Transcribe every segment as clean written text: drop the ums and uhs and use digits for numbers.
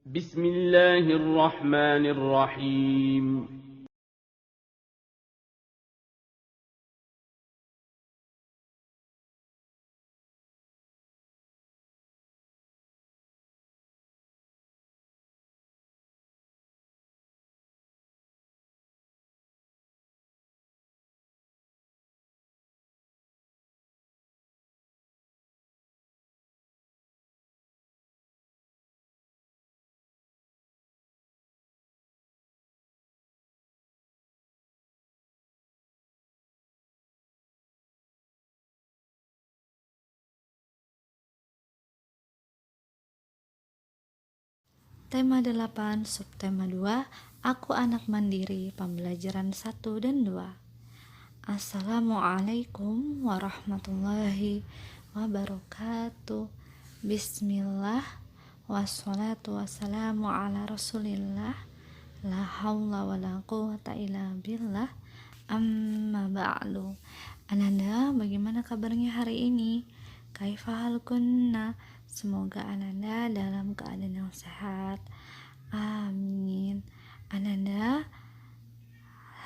بسم الله الرحمن الرحيم. Tema 8, subtema 2, Aku Anak Mandiri, pembelajaran 1 dan 2. Assalamualaikum warahmatullahi wabarakatuh. Bismillah, wassalatu wassalamu ala rasulillah, la hawla wa la quwata illa billah, amma ba'du. Ananda, bagaimana kabarnya hari ini? Kaifa halukunna? Semoga Ananda dalam keadaan yang sehat. Amin. Ananda,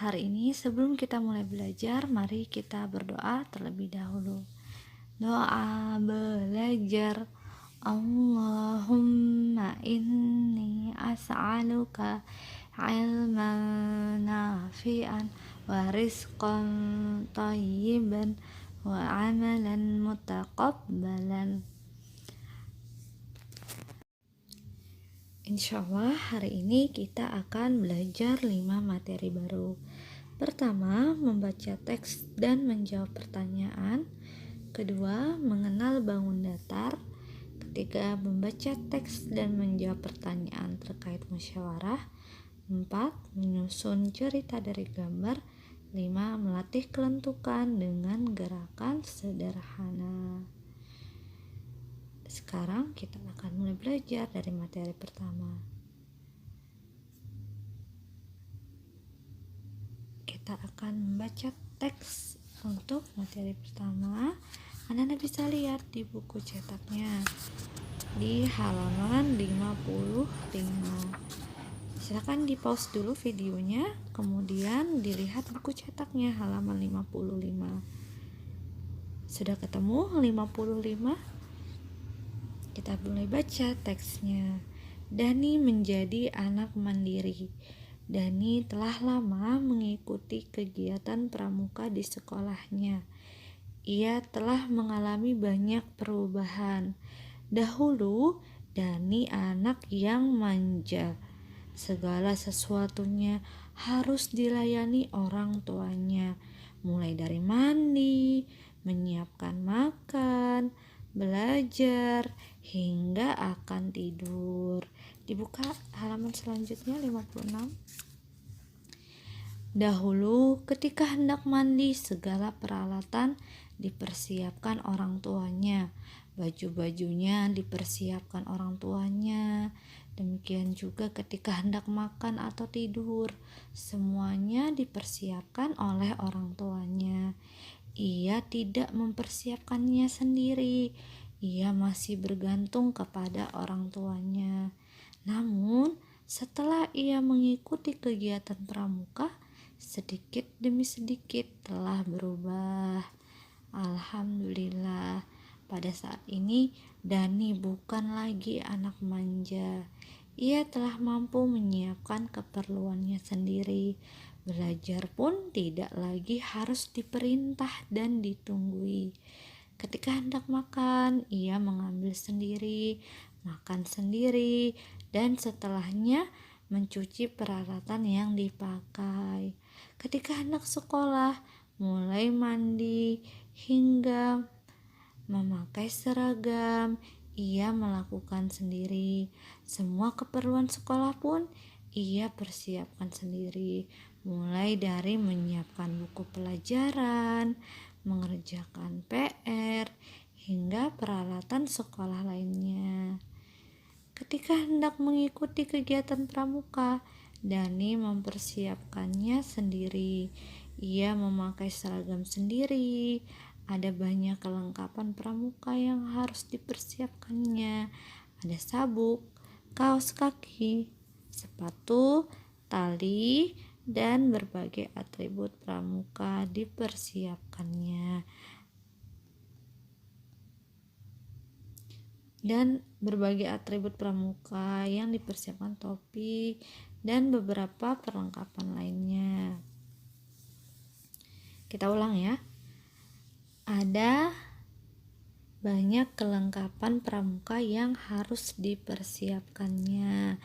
hari ini sebelum kita mulai belajar, mari kita berdoa terlebih dahulu. Doa belajar. Allahumma inni as'aluka ilman nafi'an wa rizqan tayyiban wa amalan mutaqabbalan. Insyaallah hari ini kita akan belajar 5 materi baru. Pertama, membaca teks dan menjawab pertanyaan. Kedua, mengenal bangun datar. Ketiga, membaca teks dan menjawab pertanyaan terkait musyawarah. 4. Menyusun cerita dari gambar. 5. Melatih kelentukan dengan gerakan sederhana. Sekarang kita akan mulai belajar dari materi pertama. Kita akan membaca teks untuk materi pertama. Anda bisa lihat di buku cetaknya di halaman 55. Silakan di pause dulu videonya, kemudian dilihat buku cetaknya halaman 55. Sudah ketemu 55? Kita mulai baca teksnya. Dani menjadi anak mandiri. Dani telah lama mengikuti kegiatan pramuka di sekolahnya. Ia telah mengalami banyak perubahan. Dahulu, Dani anak yang manja. Segala sesuatunya harus dilayani orang tuanya, mulai dari mandi, menyiapkan makan, belajar, hingga akan tidur. Dibuka halaman selanjutnya 56. Dahulu ketika hendak mandi, segala peralatan dipersiapkan orang tuanya. Baju-bajunya dipersiapkan orang tuanya. Demikian juga ketika hendak makan atau tidur, semuanya dipersiapkan oleh orang tuanya. Ia tidak mempersiapkannya sendiri. Ia masih bergantung kepada orang tuanya. Namun, setelah ia mengikuti kegiatan pramuka, sedikit demi sedikit telah berubah. Alhamdulillah, pada saat ini Dani bukan lagi anak manja. Ia telah mampu menyiapkan keperluannya sendiri. Belajar pun tidak lagi harus diperintah dan ditunggui. Ketika hendak makan, ia mengambil sendiri, makan sendiri, dan setelahnya mencuci peralatan yang dipakai. Ketika hendak sekolah, mulai mandi hingga memakai seragam, ia melakukan sendiri. Semua keperluan sekolah pun ia persiapkan sendiri, mulai dari menyiapkan buku pelajaran, mengerjakan PR, hingga peralatan sekolah lainnya. Ketika hendak mengikuti kegiatan pramuka, Dani mempersiapkannya sendiri. Ia memakai seragam sendiri. Ada banyak kelengkapan pramuka yang harus dipersiapkannya. Ada sabuk, kaos kaki, sepatu, tali, dan berbagai atribut pramuka dipersiapkannya. Dan berbagai atribut pramuka yang dipersiapkan topi dan beberapa perlengkapan lainnya. Kita ulang ya. Ada banyak kelengkapan pramuka yang harus dipersiapkannya.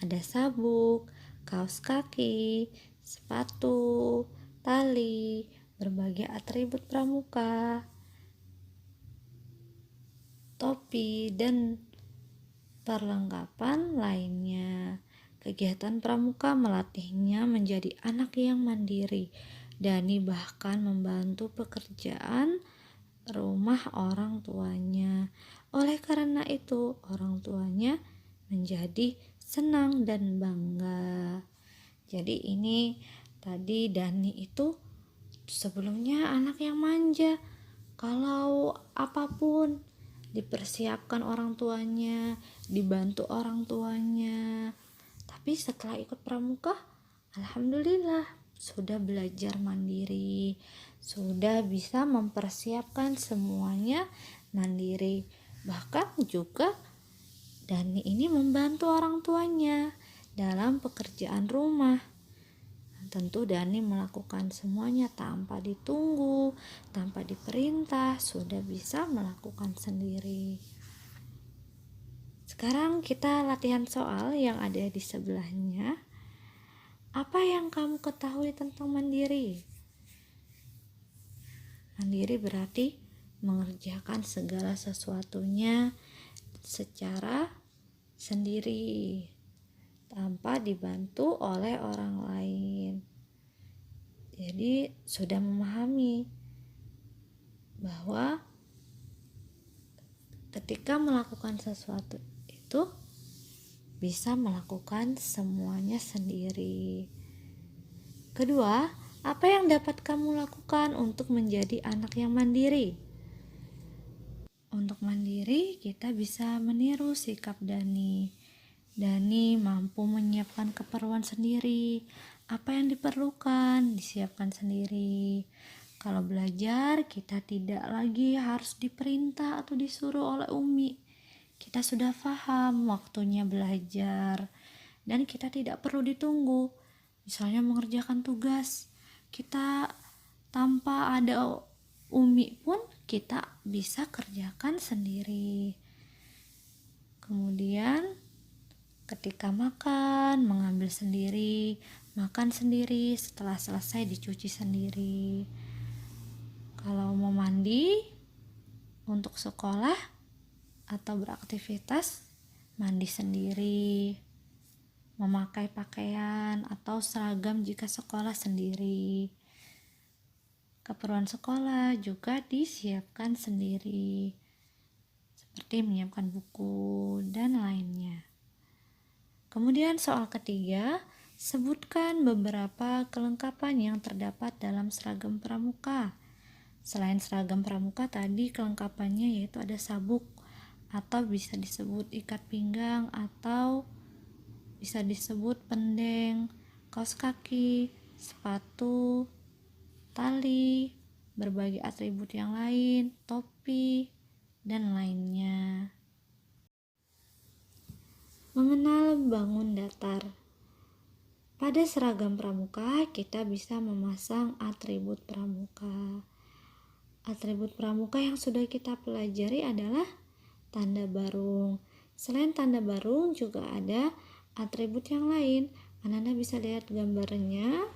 Ada sabuk, kaos kaki, sepatu, tali, berbagai atribut pramuka, topi, dan perlengkapan lainnya. Kegiatan pramuka melatihnya menjadi anak yang mandiri. Dani bahkan membantu pekerjaan rumah orang tuanya. Oleh karena itu, orang tuanya menjadi senang dan bangga. Jadi ini tadi Dani itu sebelumnya anak yang manja. Kalau apapun dipersiapkan orang tuanya, dibantu orang tuanya. Tapi setelah ikut pramuka, alhamdulillah sudah belajar mandiri, sudah bisa mempersiapkan semuanya mandiri. Bahkan juga Dani ini membantu orang tuanya dalam pekerjaan rumah. Tentu Dani melakukan semuanya tanpa ditunggu, tanpa diperintah, sudah bisa melakukan sendiri. Sekarang kita latihan soal yang ada di sebelahnya. Apa yang kamu ketahui tentang mandiri? Mandiri berarti mengerjakan segala sesuatunya secara sendiri, tanpa dibantu oleh orang lain. Jadi sudah memahami bahwa ketika melakukan sesuatu itu bisa melakukan semuanya sendiri. Kedua, apa yang dapat kamu lakukan untuk menjadi anak yang mandiri? Untuk mandiri, kita bisa meniru sikap Dani. Dani mampu menyiapkan keperluan sendiri. Apa yang diperlukan, disiapkan sendiri. Kalau belajar, kita tidak lagi harus diperintah atau disuruh oleh Umi. Kita sudah paham waktunya belajar. Dan kita tidak perlu ditunggu. Misalnya mengerjakan tugas, kita tanpa ada Umi pun kita bisa kerjakan sendiri. Kemudian ketika makan, mengambil sendiri, makan sendiri, setelah selesai dicuci sendiri. Kalau mau mandi untuk sekolah atau beraktivitas, mandi sendiri. Memakai pakaian atau seragam jika sekolah sendiri. Keperluan sekolah juga disiapkan sendiri, seperti menyiapkan buku dan lainnya. Kemudian soal ketiga, sebutkan beberapa kelengkapan yang terdapat dalam seragam pramuka. Selain seragam pramuka tadi, kelengkapannya yaitu ada sabuk atau bisa disebut ikat pinggang atau bisa disebut pendeng, kaos kaki, sepatu, tali, berbagai atribut yang lain, topi, dan lainnya. Mengenal bangun datar. Pada seragam pramuka, kita bisa memasang atribut pramuka. Atribut pramuka yang sudah kita pelajari adalah tanda barung. Selain tanda barung juga ada atribut yang lain. Anda bisa lihat gambarnya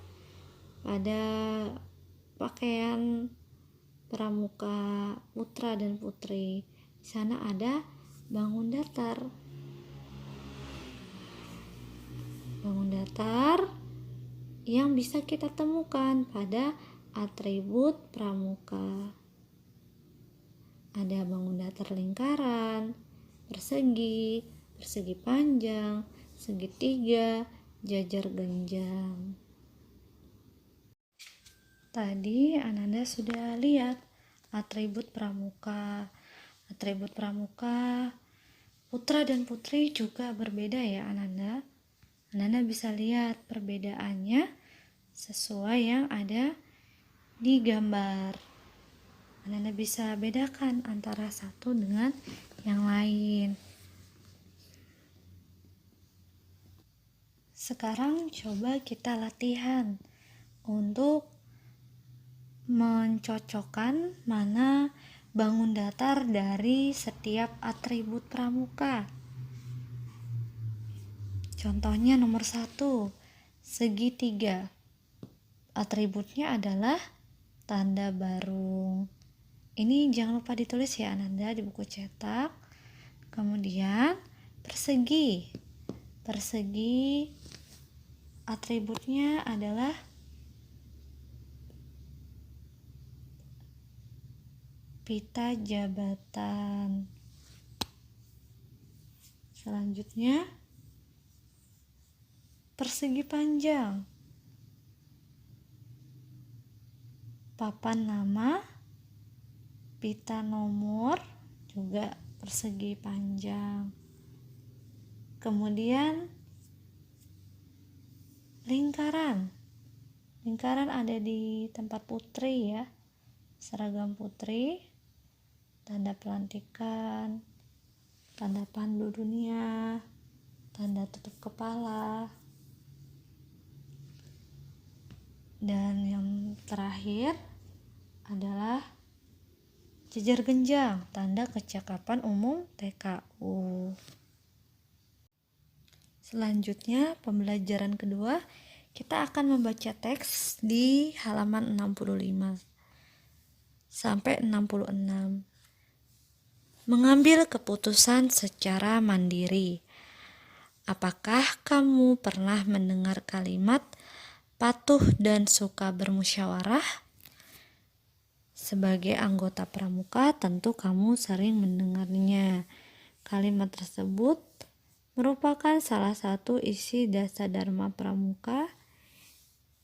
pada pakaian pramuka putra dan putri. Di sana ada bangun datar. Bangun datar yang bisa kita temukan pada atribut pramuka. Ada bangun datar lingkaran, persegi, persegi panjang, segitiga, jajar genjang. Tadi Ananda sudah lihat atribut pramuka. Atribut pramuka Putra dan putri juga berbeda ya Ananda. Ananda bisa lihat perbedaannya sesuai yang ada di gambar. Ananda bisa bedakan antara satu dengan yang lain. Sekarang coba kita latihan untuk mencocokkan mana bangun datar dari setiap atribut pramuka. Contohnya nomor 1, segitiga. Atributnya adalah tanda barung. Ini jangan lupa ditulis ya Ananda di buku cetak. Kemudian persegi. Persegi atributnya adalah pita jabatan. Selanjutnya persegi panjang, papan nama, pita nomor, juga persegi panjang. Kemudian lingkaran. Lingkaran ada di tempat putri ya, seragam putri, tanda pelantikan, tanda pandu dunia, tanda tutup kepala. Dan yang terakhir adalah jejer genjang, tanda kecakapan umum TKU. Selanjutnya, pembelajaran kedua, kita akan membaca teks di halaman 65 sampai 66. Mengambil keputusan secara mandiri. Apakah kamu pernah mendengar kalimat patuh dan suka bermusyawarah? Sebagai anggota pramuka, tentu kamu sering mendengarnya. Kalimat tersebut merupakan salah satu isi dasar Dharma Pramuka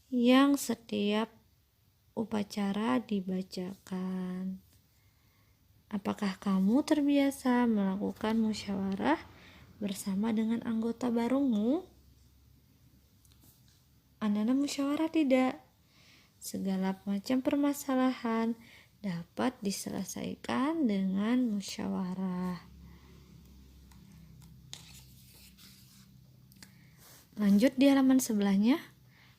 yang setiap upacara dibacakan. Apakah kamu terbiasa melakukan musyawarah bersama dengan anggota barungmu? Ananda musyawarah tidak? Segala macam permasalahan dapat diselesaikan dengan musyawarah. Lanjut di halaman sebelahnya,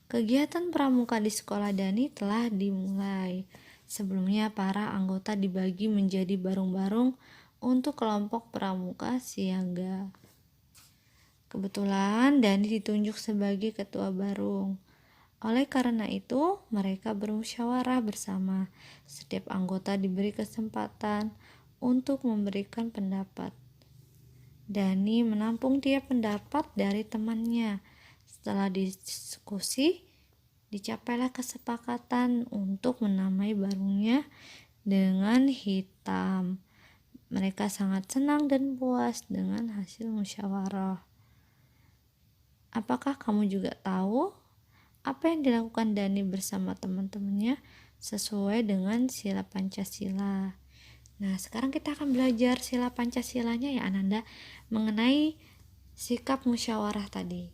kegiatan pramuka di sekolah Dani telah dimulai. Sebelumnya para anggota dibagi menjadi barung-barung untuk kelompok pramuka siaga. Kebetulan Dani ditunjuk sebagai ketua barung. Oleh karena itu, mereka bermusyawarah bersama. Setiap anggota diberi kesempatan untuk memberikan pendapat. Dani menampung tiap pendapat dari temannya. Setelah diskusi, dicapailah kesepakatan untuk menamai barungnya dengan hitam. Mereka sangat senang dan puas dengan hasil musyawarah. Apakah kamu juga tahu apa yang dilakukan Dani bersama teman-temannya sesuai dengan sila Pancasila? Nah, sekarang kita akan belajar sila Pancasilanya ya Ananda, mengenai sikap musyawarah tadi.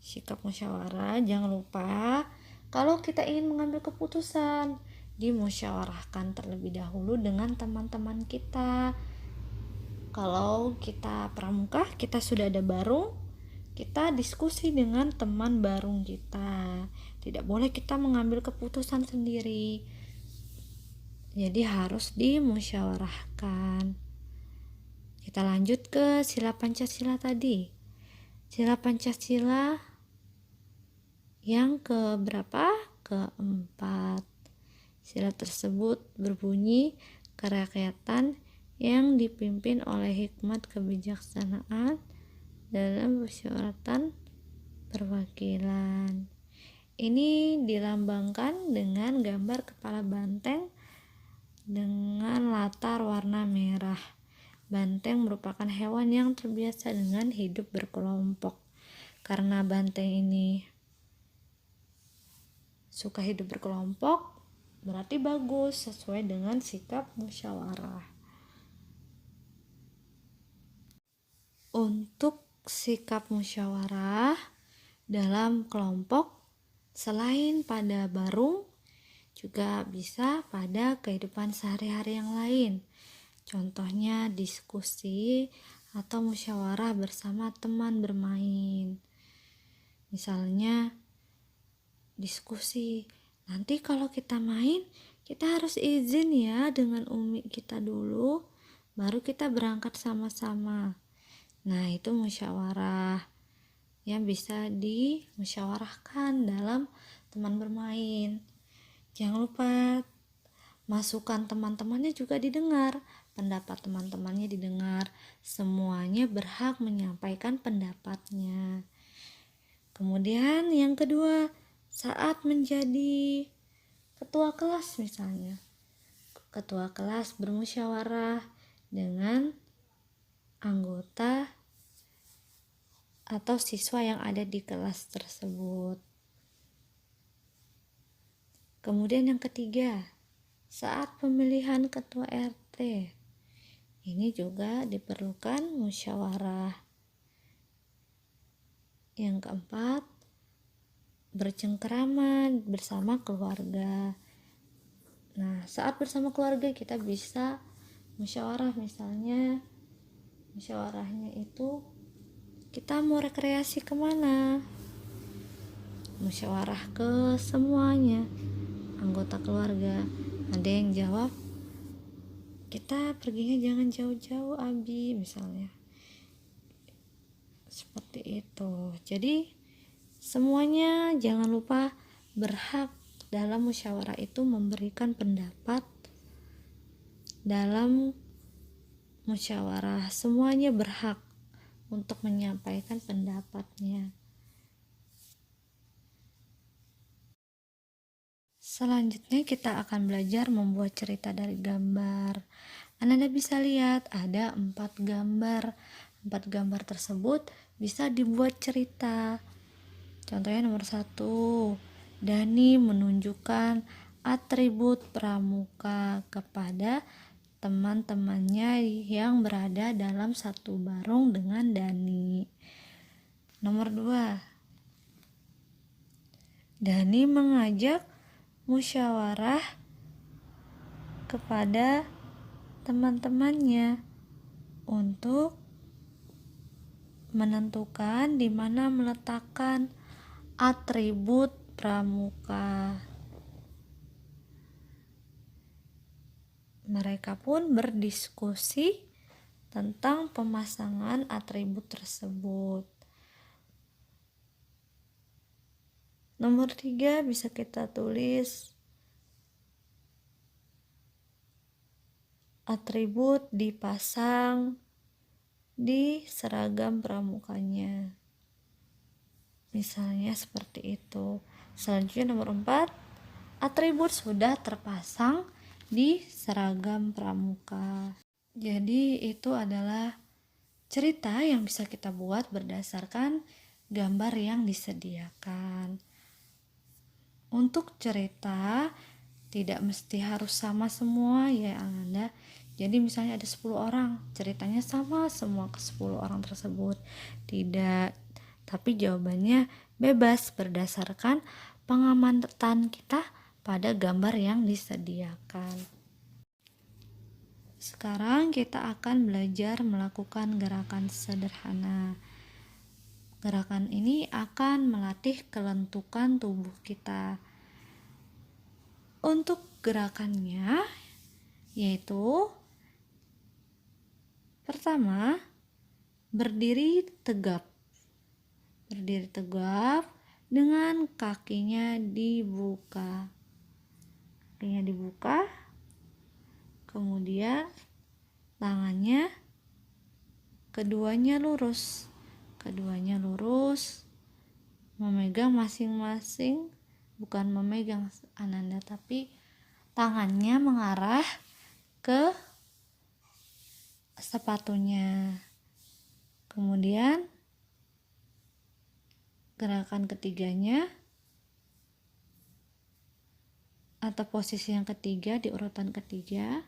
Sikap musyawarah, jangan lupa kalau kita ingin mengambil keputusan, dimusyawarahkan terlebih dahulu dengan teman-teman kita. Kalau kita pramuka, kita sudah ada barung, kita diskusi dengan teman barung kita. Tidak boleh kita mengambil keputusan sendiri. Jadi harus dimusyawarahkan. Kita lanjut ke sila Pancasila tadi. Sila Pancasila yang ke berapa? Keempat. Sila tersebut berbunyi kerakyatan yang dipimpin oleh hikmat kebijaksanaan dalam persyaratan perwakilan. Ini dilambangkan dengan gambar kepala banteng dengan latar warna merah. Banteng merupakan hewan yang terbiasa dengan hidup berkelompok. Karena banteng ini suka hidup berkelompok, berarti bagus sesuai dengan sikap musyawarah. Untuk sikap musyawarah dalam kelompok selain pada barung juga bisa pada kehidupan sehari-hari yang lain. Contohnya diskusi atau musyawarah bersama teman bermain. Misalnya diskusi, nanti kalau kita main kita harus izin ya dengan umi kita dulu, baru kita berangkat sama-sama. Nah, itu musyawarah yang bisa dimusyawarahkan dalam teman bermain. Jangan lupa masukan teman-temannya juga didengar, pendapat teman-temannya didengar. Semuanya berhak menyampaikan pendapatnya. Kemudian yang kedua, saat menjadi ketua kelas misalnya, ketua kelas bermusyawarah dengan anggota atau siswa yang ada di kelas tersebut. Kemudian yang ketiga, saat pemilihan ketua RT, ini juga diperlukan musyawarah. Yang keempat, bercengkerama bersama keluarga. Nah, saat bersama keluarga kita bisa musyawarah, misalnya musyawarahnya itu kita mau rekreasi kemana, musyawarah ke semuanya anggota keluarga. Ada yang jawab, kita perginya jangan jauh-jauh Abi, misalnya seperti itu. Jadi semuanya jangan lupa berhak dalam musyawarah itu memberikan pendapat. Dalam musyawarah semuanya berhak untuk menyampaikan pendapatnya. Selanjutnya kita akan belajar membuat cerita dari gambar. Anda bisa lihat ada 4 gambar. 4 gambar tersebut bisa dibuat cerita. Contohnya nomor 1, Dani menunjukkan atribut pramuka kepada teman-temannya yang berada dalam satu barung dengan Dani. Nomor 2, Dani mengajak musyawarah kepada teman-temannya untuk menentukan di mana meletakkan atribut pramuka. Mereka pun berdiskusi tentang pemasangan atribut tersebut. Nomor 3 bisa kita tulis atribut dipasang di seragam pramukanya. Misalnya seperti itu. Selanjutnya nomor 4, atribut sudah terpasang di seragam pramuka. Jadi itu adalah cerita yang bisa kita buat berdasarkan gambar yang disediakan. Untuk cerita tidak mesti harus sama semua ya Anda. Jadi misalnya ada 10 orang, ceritanya sama semua ke 10 orang tersebut. Tidak, tapi jawabannya bebas berdasarkan pengamatan kita pada gambar yang disediakan. Sekarang kita akan belajar melakukan gerakan sederhana. Gerakan ini akan melatih kelentukan tubuh kita. Untuk gerakannya yaitu pertama, berdiri tegap. Berdiri tegap dengan kakinya dibuka. Kakinya dibuka. Kemudian tangannya keduanya lurus. Keduanya lurus, memegang masing-masing, bukan memegang Ananda, tapi tangannya mengarah ke sepatunya. Kemudian gerakan ketiganya atau posisi yang ketiga di urutan ketiga,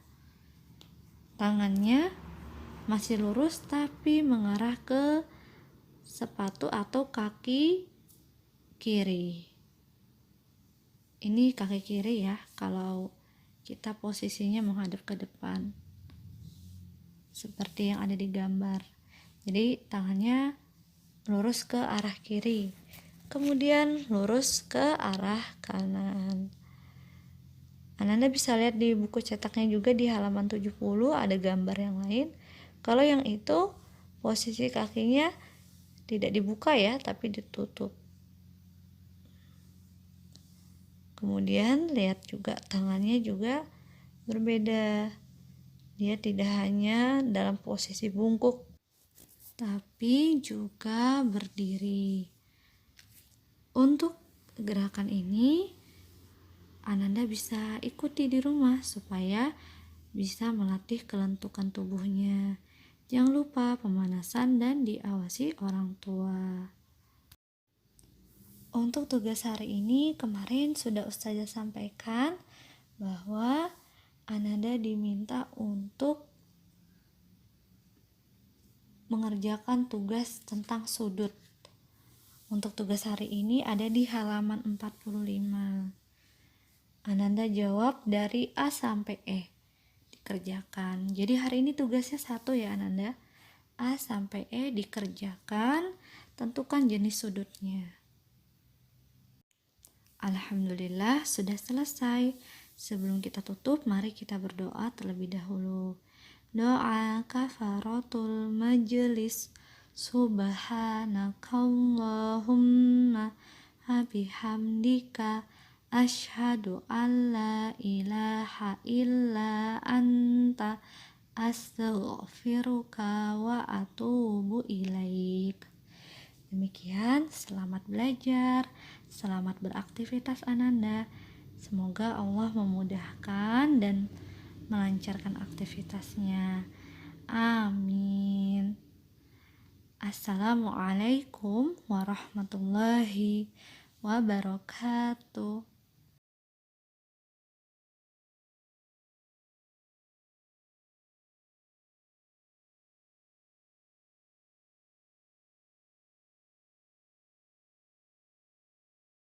tangannya masih lurus tapi mengarah ke sepatu atau kaki kiri. Ini kaki kiri ya, kalau kita posisinya menghadap ke depan seperti yang ada di gambar. Jadi tangannya lurus ke arah kiri, kemudian lurus ke arah kanan. Ananda bisa lihat di buku cetaknya juga di halaman 70 ada gambar yang lain. Kalau yang itu posisi kakinya tidak dibuka ya, tapi ditutup. Kemudian lihat juga tangannya juga berbeda. Dia tidak hanya dalam posisi bungkuk, tapi juga berdiri. Untuk gerakan ini Ananda bisa ikuti di rumah supaya bisa melatih kelentukan tubuhnya. Jangan lupa pemanasan dan diawasi orang tua. Untuk tugas hari ini kemarin sudah Ustazah sampaikan bahwa Ananda diminta untuk mengerjakan tugas tentang sudut. Untuk tugas hari ini ada di halaman 45. Ananda jawab dari A sampai E. Dikerjakan. Jadi hari ini tugasnya satu ya Ananda. A sampai E dikerjakan, tentukan jenis sudutnya. Alhamdulillah sudah selesai. Sebelum kita tutup, mari kita berdoa terlebih dahulu. Doa kafaratul majelis. Subhanakallahumma bihamdika asyhadu an la ilaha illa anta astaghfiruka wa atubu ilaik. Demikian, selamat belajar, selamat beraktivitas Ananda. Semoga Allah memudahkan dan melancarkan aktivitasnya. Amin. Assalamualaikum warahmatullahi wabarakatuh.